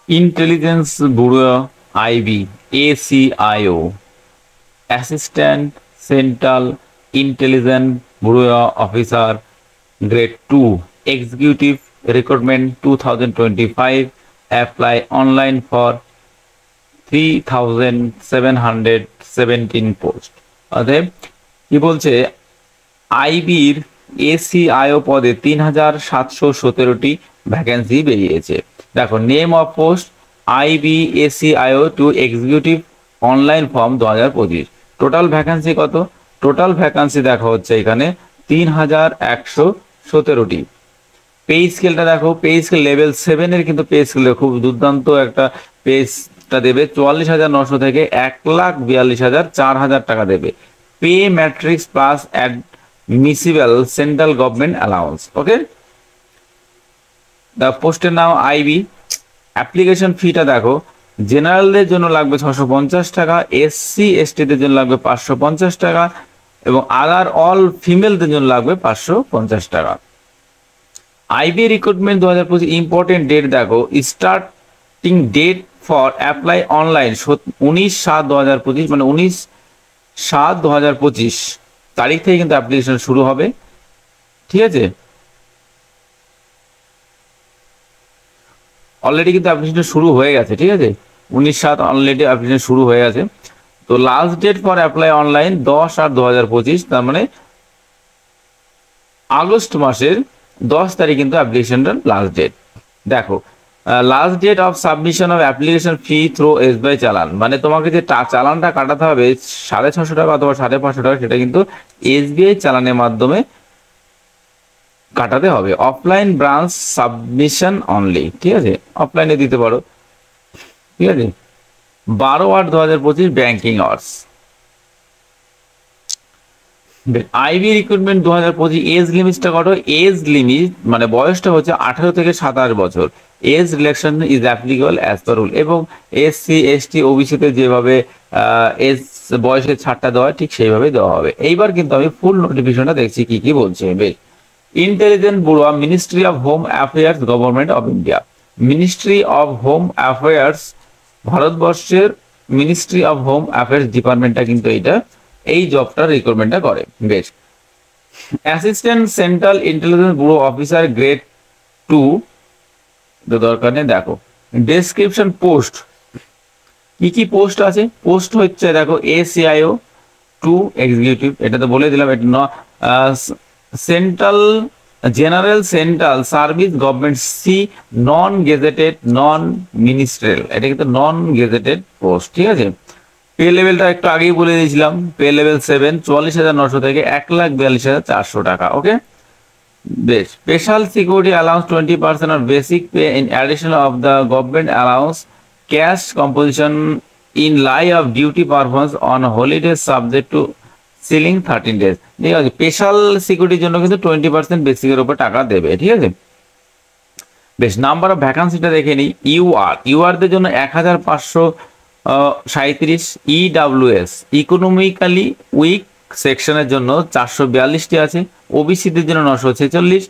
Intelligence bureau IB, ACIO, assistant central intelligence bureau officer grade 2, executive recruitment 2025, apply online for 3717 post. অতএব কি বলছে, আইবির এসিআইও পদে 3717টি vacancy বেরিয়েছে। দেখো, name of post IB ACIO two executive online form 2025। Total vacancy কত? Total vacancy দেখা হচ্ছে এখানে 3117টি। পে স্কেলটা দেখো, পে স্কেল লেভেল 7 এর কিন্তু পে স্কেল খুব দুর্দান্ত একটা পেজটা দেবে, 44,900 থেকে 1,42,000, 4,000 টাকা দেবে। Pay matrix plus admissible central government allowance. Okay, দা পোস্টের নাম আইবি। অ্যাপ্লিকেশন ফিটা দেখো, জেনারেলদের জন্য লাগবে 650 টাকা, এসসি এসটিদের জন্য লাগবে 550 টাকা, এবং আদার অল ফিমেলদের জন্য লাগবে 550 টাকা। আইবি রিক্রুটমেন্ট 2025 ইম্পর্টেন্ট ডেট দেখো, starting date for apply online 19/7/2025, মানে 19/7/2025 তারিখ থেকে কিন্তু অ্যাপ্লিকেশন শুরু হবে। ঠিক আছে, অলরেডি কিন্তু অ্যাপ্লিকেশন শুরু হয়ে গেছে। ঠিক আছে, 19/7 অলরেডি অ্যাপ্লিকেশন শুরু হয়ে গেছে। তো last date for apply online 10/8/2025, তার মানে আগস্ট মাসের 10 তারিখ কিন্তু অ্যাপ্লিকেশনটার লাস্ট ডেট। দেখো, last date of submission of application fee through SBI challan, মানে তোমাকে যে চালানটা কাটাতে হবে 650 টাকা অথবা 550 টাকা, সেটা কিন্তু এসবিআই চালানের মাধ্যমে কাটাতে হবে। Offline branch submission only. ঠিক আছে, অফলাইনে দিতে পারো। ঠিক আছে, 12/8/2025 banking hours. IB recruitment 2025 age লিমিটটা কত? এজ লিমিট মানে বয়সটা হচ্ছে 18 থেকে 27 বছর। Age relaxation is applicable as per rule, এবং এসসি এসটি ওবিসি তে যেভাবে এজ বয়সের ছাড়টা দেওয়া হয় ঠিক সেইভাবে দেওয়া হবে। এইবার কিন্তু আমি ফুল নোটিফিকেশনটা দেখছি কি কি বলছে। বেশ, intelligence bureau, ministry of home affairs, government of India. Ministry of home affairs, ভারতবর্ষের মিনিস্ট্রি অফ হোম অ্যাফেয়ার্স ডিপার্টমেন্টটা কিন্তু এইটা এই জবটার রিক্রুটমেন্টটা করে। বেশ, assistant central intelligence bureau officer grade 2 দরকার নেই। দেখো, ডেসক্রিপশন পোস্ট কি কি পোস্ট আছে। পোস্ট হচ্ছে দেখো, এসিআইও 2 এক্সিকিউটিভ, এটা তো বলে দিলাম। এটা central general central service government C, non gazetted non ministerial, এটা কিন্তু নন গেজেটেড পোস্ট। ঠিক আছে, পে লেভেলটা একটু আগেই বলে দিয়েছিলাম, পে লেভেল 7, 44,900 থেকে 1,42,400 টাকা। ওকে, বেশ, special security allowance 20% of basic pay in addition of the government allowance, cash composition in lie of duty performance on holiday subject to ceiling 13 days। ঠিক আছে, স্পেশাল সিকিউরিটির জন্য কিন্তু 20% বেসিকের উপর টাকা দেবে। ঠিক আছে, বেশ, নাম্বার অফ ভ্যাকান্সিটা দেখে নিই। ইউআরদের জন্য 1,537, ইডাব্লিউএস ইকোনমিক্যালি উইক সেকশনের জন্য 442টি আছে, ওবিসিদের জন্য 946,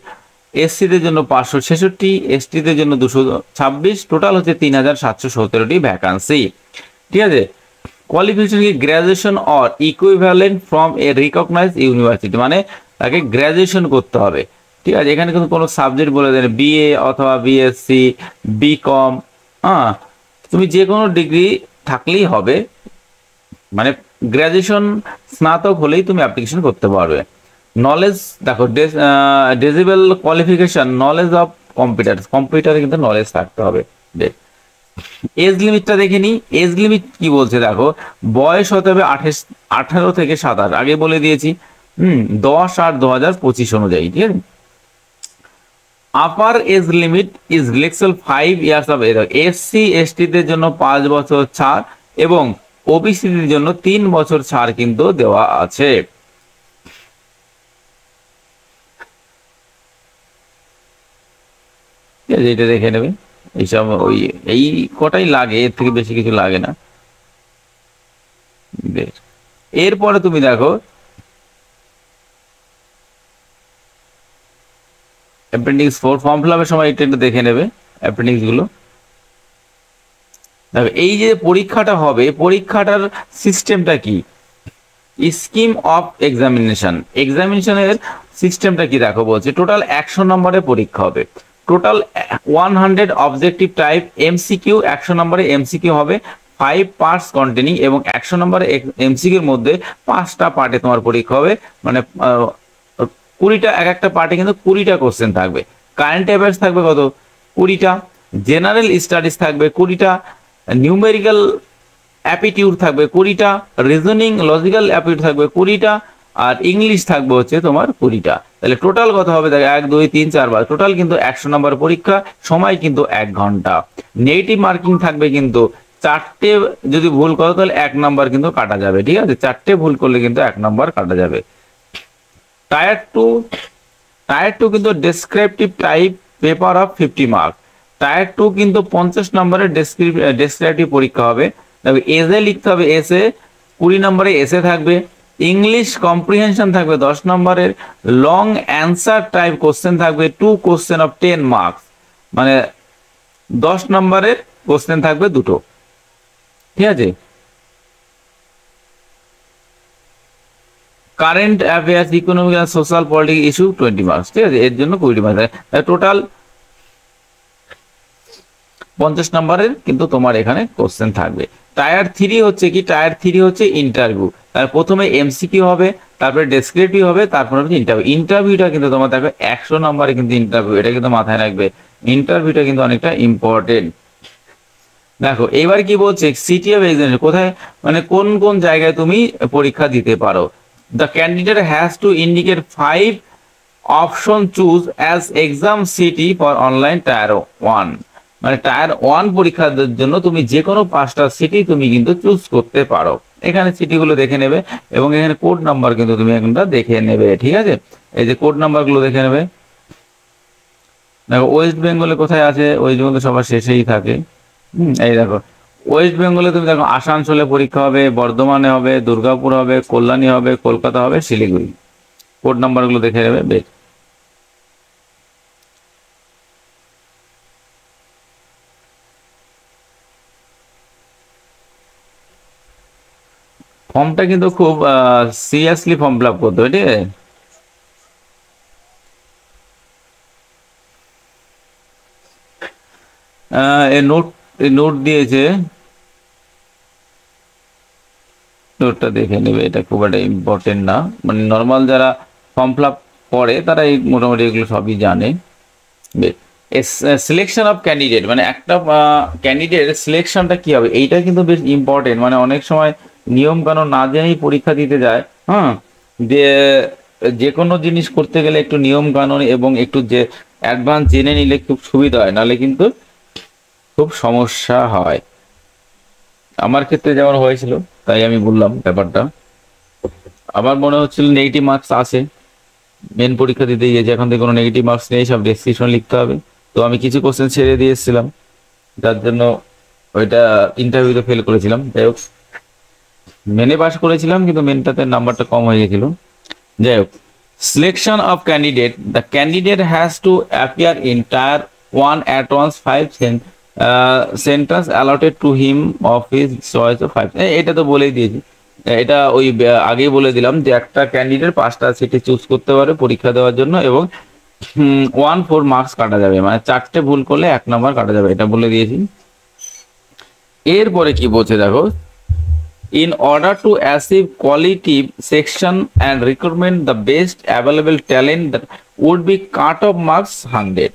এসসিদের জন্য 566, এসটিদের জন্য 226, টোটাল হচ্ছে 3,717টি ভ্যাকান্সি। ঠিক আছে, কোয়ালিফিকেশন কি? Graduation or equivalent from a recognised university, মানে তাকে গ্রাজুয়েশন করতে হবে। ঠিক আছে, এখানে কিন্তু কোনো সাবজেক্ট বলে দেন, বিএ অথবা বিএসসি, বিকম, হ্যাঁ, তুমি যে কোনো ডিগ্রি থাকলেই হবে, মানে গ্রাজুয়েশন স্নাতক হলেই তুমি অ্যাপ্লিকেশন করতে পারবে। নলেজ দেখো, ডিজেবল কোয়ালিফিকেশন নলেজ অফ কম্পিউটারে কিন্তু নলেজ থাকতে হবে। এজ লিমিটটা দেখে নি। এজ লিমিট কি বলছে দেখো, বয়স হতে হবে 18 থেকে 27, আগে বলে দিয়েছি। 10/8/2025 অনুযায়ী। ঠিক আছে, upper age limit is relaxable 5 years of age. SC এসটিদের জন্য 5 বছর ছাড়, এবং ওবিসিদের জন্য 3 বছর ছাড় কিন্তু দেওয়া আছে। ঠিক আছে, এটা দেখে নেবে। এইসব এই কটাই লাগে, এর থেকে বেশি কিছু লাগে না। বেশ, এরপরে তুমি দেখো অ্যাপেন্ডিক্স 4 ফর্ম ফিল আপের সময় এটা একটু দেখে নেবে অ্যাপেন্ডিক্স গুলো। দেখো এই যে পরীক্ষাটা হবে, পরীক্ষাটার সিস্টেমটা কি, স্কিম অফ এক্সামিনেশনের সিস্টেমটা কি দেখো বলছে, টোটাল 100 নম্বরের পরীক্ষা হবে, টোটাল 100 অবজেক্টিভ টাইপ এমসিকিউ, 100 নম্বরে এমসিকিউ হবে 5 পার্টস কন্টেনিং, এবং 100 নম্বরে এমসিকিউর মধ্যে 5টা পার্টে তোমার পরীক্ষা হবে, মানে 20টা, এক একটা পার্টে কিন্তু 20টা কোশ্চেন থাকবে। কারেন্ট অ্যাফেয়ার্স থাকবে কত, 20টা, জেনারেল স্টাডিজ থাকবে 20টা, নিউমেরিক্যাল অ্যাপিটিউড থাকবে 20টা, রিজনিং লজিক্যাল অ্যাপিটিউড থাকবে 20টা, আর ইংলিশ থাকবে হচ্ছে তোমার 20টা। তাহলে টোটাল কত হবে দেখো, 1 2 3 4 বার, টোটাল কিন্তু 100 নম্বর পরীক্ষা, সময় কিন্তু 1 ঘন্টা। নেগেটিভ মার্কিং থাকবে কিন্তু 4টে, যদি ভুল করো তাহলে 1 নাম্বার কিন্তু কাটা যাবে, ঠিক আছে, 4টে ভুল করলে কিন্তু 1 নাম্বার কাটা যাবে। টায়ার টু কিন্তু descriptive type paper of 50 mark. Tyre 2 কিন্তু 50 নম্বরের ডেসক্রিপটিভ পরীক্ষা হবে। তবে এসে লিখতে হবে, এসে 20 নম্বরে এসে থাকবে, ইংলিশ কম্প্রিহেনশন থাকবে 10 নম্বরের, লং অ্যান্সার টাইপ কোশ্চেন থাকবে 2 কোশ্চেন অফ 10 মার্কস, মানে 10 নম্বরের কোশ্চেন থাকবে 2টো, ঠিক আছে। কারেন্ট অ্যাফেয়ার্স, ইকোনমিক আর সোশ্যাল পলিটিক্যাল ইস্যু 20 মার্কস, ঠিক আছে, এর জন্য 20 মার্কস, টোটাল 50 নম্বরের কিন্তু তোমার এখানে কোশ্চেন থাকবে। টায়ার 3 হচ্ছে কি, টায়ার 3 হচ্ছে ইন্টারভিউ, তার প্রথমে এমসিকিউ হবে, তারপরে ডেসক্রিপটিভ হবে, তারপরে হচ্ছে ইন্টারভিউ। ইন্টারভিউটা কিন্তু তোমার দেখো 100 নম্বরে কিন্তু ইন্টারভিউ, এটা কিন্তু মাথায় রাখবে, ইন্টারভিউটা কিন্তু অনেকটা ইম্পর্টেন্ট। দেখো এবার কি বলছে, সিটি অফ এক্সামিনেশন কোথায়, মানে কোন কোন জায়গায় তুমি পরীক্ষা দিতে পারো। The candidate has to indicate 5 option choose as exam city for online tyre 1, মানে টায়ার 1 পরীক্ষার জন্য তুমি যে কোনো 5টা সিটি তুমি কিন্তু চুজ করতে পারো। এখানে সিটিগুলো দেখে নেবে, এবং এখানে কোড নাম্বার কিন্তু তুমি এখানটা দেখে নেবে, ঠিক আছে, এই যে কোড নাম্বারগুলো দেখে নেবে। দেখো ওয়েস্ট বেঙ্গলে কোথায় আছে, ওয়েস্ট বেঙ্গল সবার শেষেই থাকে। এই দেখো ওয়েস্ট বেঙ্গলে তুমি দেখো আসানসোলে পরীক্ষা হবে, বর্ধমানে হবে, দুর্গাপুর হবে, কল্যাণী হবে, কলকাতা হবে, শিলিগুড়ি। কোড নাম্বারগুলো দেখে নেবে বেশ। ফর্মটা কিন্তু খুব সিরিয়াসলি ফর্ম ফিল আপ করতে হবে, ঠিক আছে। নোট নোট দিয়েছে, নোটটা দেখে নেবে, এটা খুব একটা ইম্পর্টেন্ট না, মানে নর্মাল যারা ফর্ম ফিল আপ করে তারা এই মোটামুটি এগুলো সবই জানে। সিলেকশন অফ ক্যান্ডিডেট, মানে একটা ক্যান্ডিডেট সিলেকশনটা কি হবে, এইটা কিন্তু বেশ ইম্পর্টেন্ট, মানে অনেক সময় নিয়ম কানুন না জেনেই পরীক্ষা দিতে যায়, হ্যাঁ, যে কোনো জিনিস করতে গেলে একটু নিয়ম কানুন এবং একটু যে অ্যাডভান্স জেনে নিলে খুব সুবিধা হয়, নাহলে কিন্তু খুব সমস্যা হয়। আমার ক্ষেত্রে যেমন হয়েছিল তাই আমি বললাম ব্যাপারটা। আমার মনে হচ্ছিল নেগেটিভ মার্কস আছে, মেন পরীক্ষা দিতে গিয়েছে, এখন থেকে কোনো নেগেটিভ মার্কস নেই, সব ডেসক্রিপশন লিখতে হবে। তো আমি কিছু কোশ্চেন ছেড়ে দিয়ে এসেছিলাম, যার জন্য ওইটা ইন্টারভিউতে ফেল করেছিলাম। যাই হোক মেনে পাস করেছিলাম, কিন্তু মেনটাতে নাম্বারটা কম হয়ে গেছিল। যাই হোক, selection of candidate, the candidate has to appear in tyre 1 at once 5 sentence allotted to him of his choice of 5। এটা তো বলেই দিয়েছি, এটা ওই আগেই বলে দিলাম যে একটা ক্যান্ডিডেট 5টা সিটি চুজ করতে পারে পরীক্ষা দেওয়ার জন্য, এবং 1 4 মার্কস কাটা যাবে, মানে 4টে ভুল করলে 1 নাম্বার কাটা যাবে, এটা বলে দিয়েছি। এরপরে কি বলছে দেখো, in order to achieve quality section and recruitment the best available talent that would be cut off marks 100।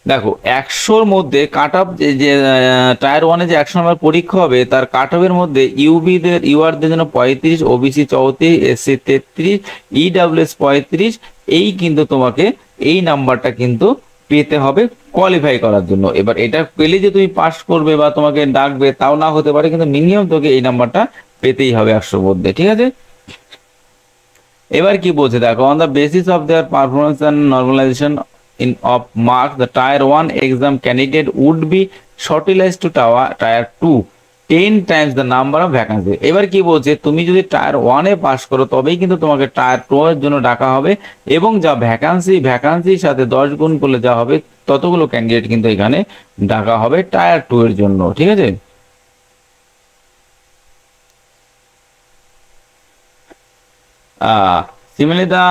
দেখো 100-র মধ্যে কাট অফ, যে টায়ার 1-এ যে 100 নম্বর পরীক্ষা হবে তার কাট অফের মধ্যে ইউআরদের জন্য 35, ওবিসি 34, এসসি 33, ইডব্লিউএস 35, এই কিন্তু তোমাকে এই নাম্বারটা কিন্তু পেতে হবে কোয়ালিফাই করার জন্য। এবার এটা পেলে যে তুমি পাস করবে বা তোমাকে ডাকবে তাও না হতে পারে, কিন্তু মিনিমাম তোকে এই নাম্বারটা পেতেই হবে 100-র মধ্যে, ঠিক আছে। এবার কি বলছে দেখো, on the basis of their performance and normalisation of marks, the tier 1 exam candidate would be shortlisted to tier 2 10 times the number of vacancy। এবার কি বলছে, তুমি যদি টায়ার 1-এ পাস করো তবেই কিন্তু তোমাকে টায়ার 2 এর জন্য ডাকা হবে, এবং যা ভ্যাকান্সির সাথে 10 গুণ করলে যা হবে ততগুলো ক্যান্ডিডেট কিন্তু এখানে ডাকা হবে টায়ার 2 এর জন্য, ঠিক আছে। Similarly, the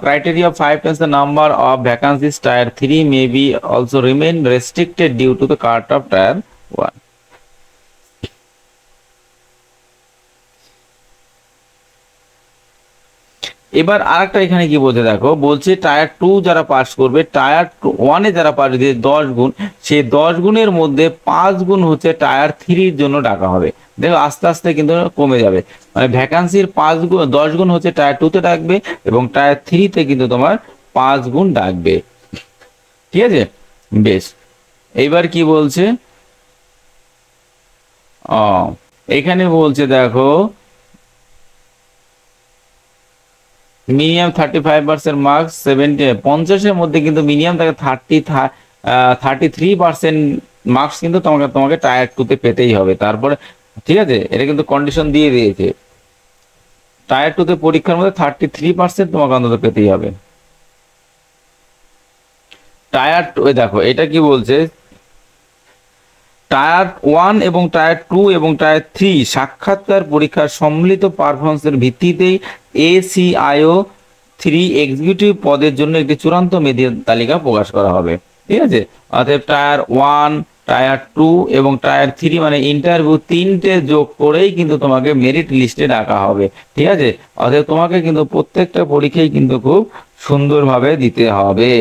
criteria of 5 times the number of vacancies tier 3 may be also remain restricted due to the cut of tier 1. এবার আরেকটা এখানে কি বলছে দেখো, বলছে টায়ার 2 যারা পাস করবে, টায়ার 1 এ যারা পাস দিয়ে 10 গুণ, সেই 10 গুণের মধ্যে 5 গুণ হচ্ছে টায়ার 3 এর জন্য ডাকা হবে। দেখো আস্তে আস্তে কিন্তু কমে যাবে, মানে ভ্যাকান্সির 5 গুণ 10 গুণ হচ্ছে টায়ার 2 তে ডাকবে এবং টায়ার 3 তে কিন্তু তোমার 5 গুণ ডাকবে, ঠিক আছে। বেশ, এইবার কি বলছে, এখানে বলছে দেখো মিনিমাম 35% মার্কস 50-এর মধ্যে কিন্তু মিনিমাম থাকে 33% মার্কস কিন্তু তোমাকে টায়ার 2 তে পেতেই হবে। তারপরে ঠিক আছে, এটা কিন্তু কন্ডিশন দিয়ে দিয়েছে, টায়ার 2 তে পরীক্ষার মধ্যে 33% তোমাকে অন্তত পেতেই হবে। টায়ার 2 দেখো এটা কি বলছে, টায়ার 1 এবং টায়ার 2 এবং টায়ার 3 সাক্ষাৎকার পরীক্ষার সম্মিলিত পারফরমেন্সের ভিত্তিতেই ACIO 3 এক্সিকিউটিভ পদের জন্য একটি চূড়ান্ত মেধা তালিকা প্রকাশ করা হবে, ঠিক আছে। অতএব টায়ার 1, টায়ার 2 এবং টায়ার 3 মানে ইন্টারভিউ 3টে যোগ করেই কিন্তু তোমাকে মেরিট লিস্টে ডাকা হবে, ঠিক আছে। অতএব তোমাকে কিন্তু প্রত্যেকটা পরীক্ষায় কিন্তু খুব সুন্দরভাবে দিতে হবে,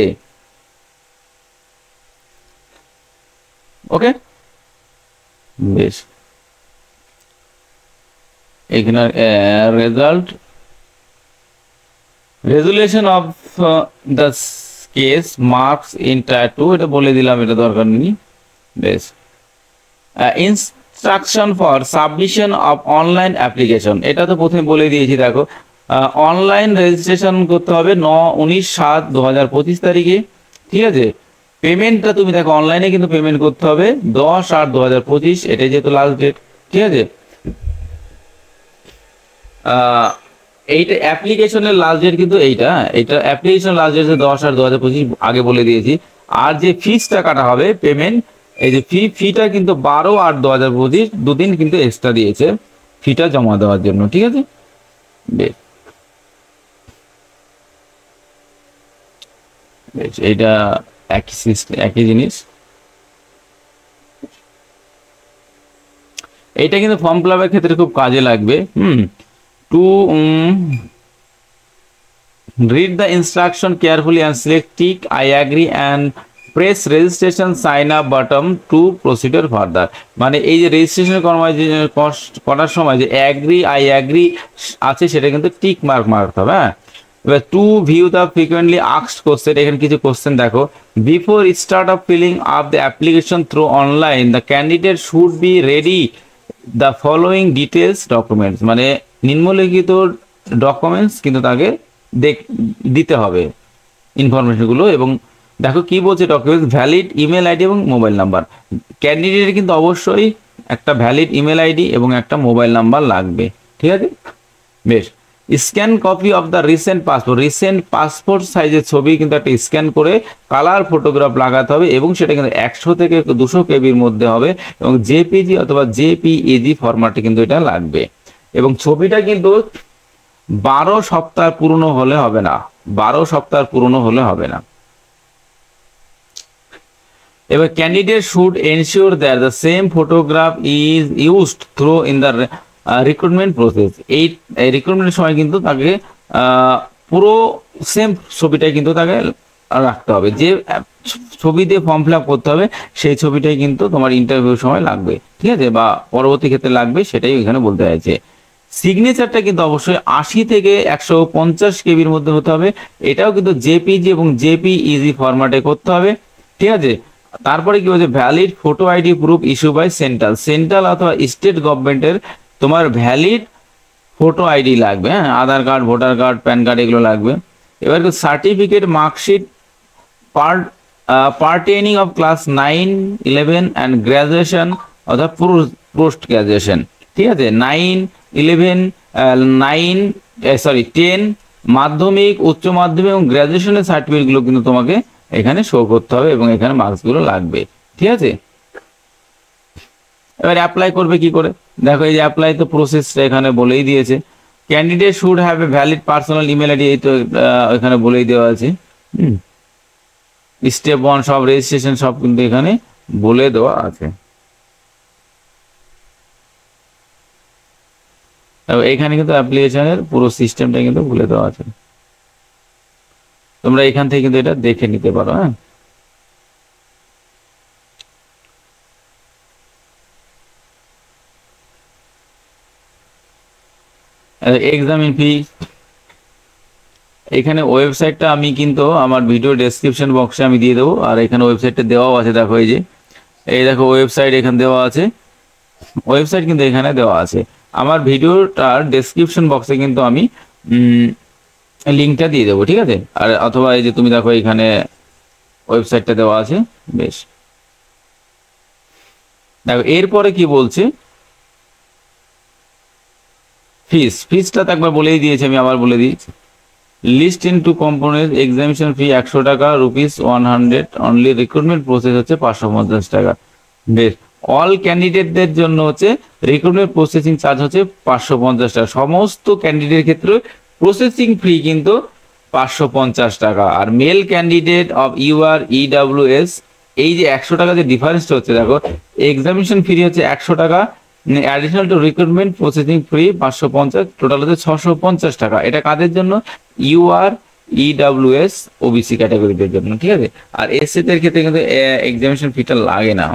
ওকে। বেশ, এখানে resolution of the case marks in tyre 2 এটা বলে দিলাম, এটা দরকার নেই। বেশ, instruction for submission of online application, এটা তো প্রথমে বলে দিয়েছি। দেখো অনলাইন রেজিস্ট্রেশন করতে হবে 9/7/2025 তারিখে, ঠিক আছে। পেমেন্টটা তুমি দেখো অনলাইনে কিন্তু পেমেন্ট করতে হবে 10/8/2025, এটাই যেহেতু লাস্ট ডেট, ঠিক আছে। এইটা অ্যাপ্লিকেশনের লাস্ট ডেট কিন্তু এইটা অ্যাপ্লিকেশন লাস্ট ডেট 10/8/2025 আগে বলে দিয়েছি। আর যে ফিসটা কাটা হবে পেমেন্ট, এই যে ফিটা কিন্তু 12/8/2025 দুদিন কিন্তু এক্সট্রা দিয়েছে ফিটা জমা দেওয়ার জন্য, ঠিক আছে। বেশ, এইটা একই জিনিস। এটা কিন্তু ফর্ম ফিল আপের ক্ষেত্রে খুব কাজে লাগবে। To read the instruction carefully and select tick I agree and press registration sign up button to proceed further। মানে এই যে রেজিস্ট্রেশন করার সময় যে I agree আছে সেটা কিন্তু টিক মার্ক মারতে হবে, হ্যাঁ। এবার two view the frequently asked question, এখানে কিছু কোশ্চেন দেখো। Before start of filling up the application through online the candidate should be ready the following details documents, মানে নিম্নলিখিত ডকুমেন্টস কিন্তু তাকে দিতে হবে ইনফরমেশনগুলো। এবং দেখো কি বলছে ডকুমেন্টস, ভ্যালিড ইমেল আইডি এবং মোবাইল নাম্বার। ক্যান্ডিডেটের কিন্তু অবশ্যই একটা ভ্যালিড ইমেল আইডি এবং একটা মোবাইল নাম্বার লাগবে, ঠিক আছে। বেশ, scan copy of the recent passport সাইজের ছবি কিন্তু একটা স্ক্যান করে কালার ফটোগ্রাফ লাগাতে হবে এবং সেটা কিন্তু 100 থেকে 200 কেবির মধ্যে হবে এবং জেপিজি অথবা জেপিইজি ফরম্যাটে কিন্তু এটা লাগবে। এবং ছবিটা কিন্তু 12 সপ্তাহ পুরনো হলে হবে না, 12 সপ্তাহ পুরনো হলে হবে না। এবার candidate should ensure that the same photograph is used through in the recruitment process. এই রিক্রুটমেন্টের সময় কিন্তু তাকে পুরো সেম ছবিটাই কিন্তু তাকে রাখতে হবে, যে ছবি দিয়ে ফর্ম ফিল আপ করতে হবে সেই ছবিটাই কিন্তু তোমার ইন্টারভিউর সময় লাগবে, ঠিক আছে, বা পরবর্তী ক্ষেত্রে লাগবে, সেটাই এখানে বলতে চাইছে। সিগনেচারটা কিন্তু অবশ্যই 80 থেকে 150 কেবির মধ্যে হতে হবে, এটাও কিন্তু জেপিজি এবং জেপিইজি ফরম্যাটে করতে হবে, ঠিক আছে। তারপরে কি বলছে, valid photo ID proof issue by central অথবা স্টেট গভর্নমেন্টের তোমার ভ্যালিড ফটো আইডি লাগবে, হ্যাঁ, Aadhaar card, voter card, PAN card এগুলো লাগবে। এবার certificate, marksheet pertaining of class 9, 11 and graduation অর্থাৎ পোস্ট গ্রাজুয়েশন, ঠিক আছে। 10 মাধ্যমিক, উচ্চ মাধ্যমিক এবং গ্রাজুয়েশনের সার্টিফিকেটগুলো কিন্তু তোমাকে এখানে শো করতে হবে এবং এখানে মার্কসগুলো লাগবে, ঠিক আছে। এবার অ্যাপ্লাই করবে কি করে, দেখো এই যে অ্যাপ্লাই তো প্রসেসটা এখানে বলেই দিয়েছে। Candidate should have a valid personal email ID, এই তো এখানে বলেই দেওয়া আছে। স্টেপ 1 সব রেজিস্ট্রেশন সব কিন্তু এখানে বলে দেওয়া আছে। এখানে কিন্তু অ্যাপ্লিকেশনের পুরো সিস্টেমটা কিন্তু বলে দেওয়া আছে, তোমরা এখান থেকে কিন্তু এটা দেখে নিতে পারো। হ্যাঁ, এক্সামিন ফি, এখানে ওয়েবসাইটটা আমি কিন্তু আমার ভিডিও ডেসক্রিপশন বক্সে আমি দিয়ে দেবো, আর এখানে ওয়েবসাইটটা দেওয়াও আছে। দেখো এই যে এই দেখো ওয়েবসাইট এখানে দেওয়া আছে, ওয়েবসাইট কিন্তু এখানে দেওয়া আছে। আমার ভিডিওটার ডেসক্রিপশন বক্সে কিন্তু আমি লিঙ্কটা দিয়ে দেবো, ঠিক আছে। আর অথবা এই যে তুমি দেখো এখানে ওয়েবসাইটটা দেওয়া আছে। বেশ, দেখো এরপরে কি বলছে, ফিসটা তো একবার বলেই দিয়েছি, আমি আবার বলে দিয়েছি। List in two component, examination fee 100 টাকা, ₹100 অনলি, রিক্রুটমেন্ট প্রসেস হচ্ছে 550 টাকা। বেশ, অল ক্যান্ডিডেটদের জন্য হচ্ছে রিক্রুটমেন্ট প্রসেসিং চার্জ হচ্ছে 550 টাকা। সমস্ত ক্যান্ডিডেটের ক্ষেত্রে প্রসেসিং ফি কিন্তু 550 টাকা। আর male candidate of UR EWS, এই যে 100 টাকা যে ডিফারেন্সটা হচ্ছে, দেখো এক্সামিনেশন ফি হচ্ছে 100 টাকা, additional to recruitment processing free 550, total হচ্ছে 650 টাকা। এটা কাদের জন্য, ইউআর ইডব্লিউএস ওবিসি ক্যাটাগরিদের জন্য, ঠিক আছে। আর এসসি দের ক্ষেত্রে কিন্তু এক্সামিনেশন ফিটা লাগে না,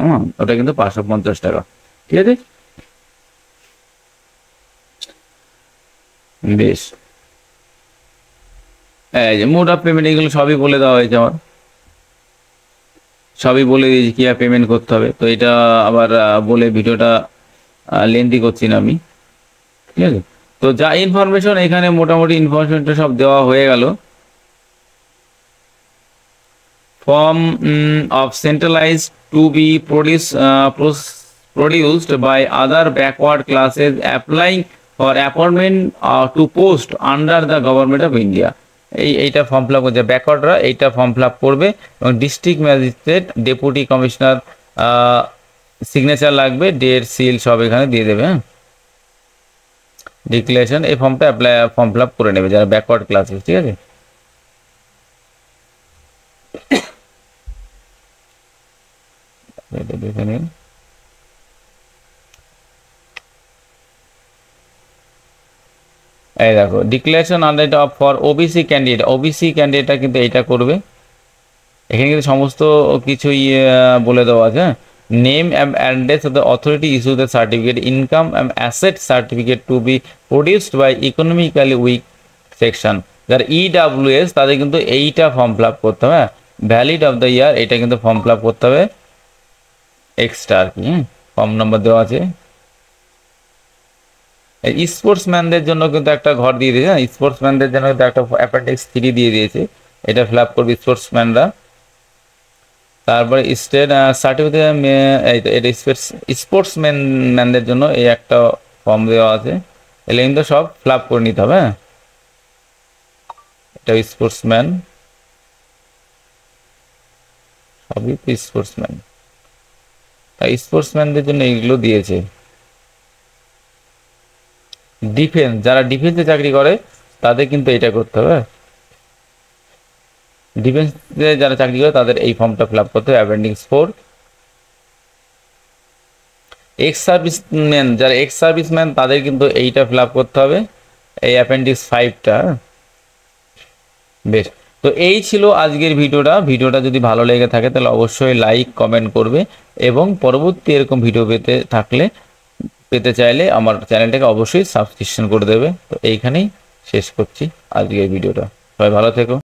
ওটা কিন্তু 550 টাকা, ঠিক আছে। বেশ, এই যে মোড অফ পেমেন্ট, এগুলো সবই বলে দেওয়া হয়েছে, আমার সবই বলে দিয়েছি কিভাবে পেমেন্ট করতে হবে। তো এটা আবার বলে ভিডিওটা লেন্থি করছি না আমি, ঠিক আছে। তো যা ইনফরমেশন এখানে মোটামুটি ইনফরমেশনটা সব দেওয়া হয়ে গেল। Form of centralised to be produced by other backward classes applying for appointment to post under the government of India, এইটা ফর্ম ফিল আপ করছে ব্যাকওয়ার্ডরা, এইটা ফর্ম ফিল আপ করবে এবং district magistrate deputy commissioner signature লাগবে, date seal সব এখানে দিয়ে দেবে। হ্যাঁ, ডিক্লারেশন, এই ফর্মটা ফর্ম ফিল আপ করে নেবে যারা ব্যাকওয়ার্ড ক্লাসেস, ঠিক আছে। এটা দেখে নিন, এই দেখো declaration under for OBC candidate, OBC ক্যান্ডিডেটটা কিন্তু এইটা করবে। এখানে কিন্তু সমস্ত কিছুই বলে দেওয়া আছে। Name and address of the authority issue the certificate, income and asset certificate to be produced by economically weak section. যারা ইডব্লিউএস তাদের কিন্তু এইটা ফর্ম ফিল আপ করতে হবে। ভ্যালিড অফ দ্য ইয়ার, এটা কিন্তু ফর্ম ফিল আপ করতে হবে এক্সট্রা আর কি, ফর্ম নাম্বার দেওয়া আছে। স্পোর্টসম্যানদের জন্য কিন্তু একটা ঘর দিয়ে দিয়েছে, স্পোর্টসম্যানদের জন্য কিন্তু একটা অ্যাপেন্ডিক্স 3 দিয়ে দিয়েছে, এটা ফিল আপ করবে স্পোর্টসম্যানরা। তারপরে স্টেট সার্টিফিকেট, এটা স্পোর্টসম্যানদের জন্য এই একটা ফর্ম দেওয়া আছে, এগুলো কিন্তু সব ফিল আপ করে নিতে হবে। এটা স্পোর্টসম্যান, সবই তো স্পোর্টসম্যান, স্পোর্টসম্যানদের জন্য এইগুলো দিয়েছে। ডিফেন্স, যারা ডিফেন্সে চাকরি করে তাদের কিন্তু এটা করতে হবে, ডিফেন্সে যারা চাকরি করে তাদের এই ফর্মটা ফিল আপ করতে হবে। অ্যাপেন্ডিক্স 4, এক্স সার্ভিসম্যান, যারা এক্স সার্ভিসম্যান তাদের কিন্তু এইটা ফিল আপ করতে হবে, এই অ্যাপেন্ডিক্স 5টা। বেশ, তো এই ছিল আজকের ভিডিওটা যদি ভালো লেগে থাকে তাহলে অবশ্যই লাইক কমেন্ট করবে, এবং পরবর্তী এরকম ভিডিও পেতে চাইলে আমার চ্যানেলটাকে অবশ্যই সাবস্ক্রিপশন করে দেবে। তো এইখানেই শেষ করছি আজকের ভিডিওটা, সবাই ভালো থেকো।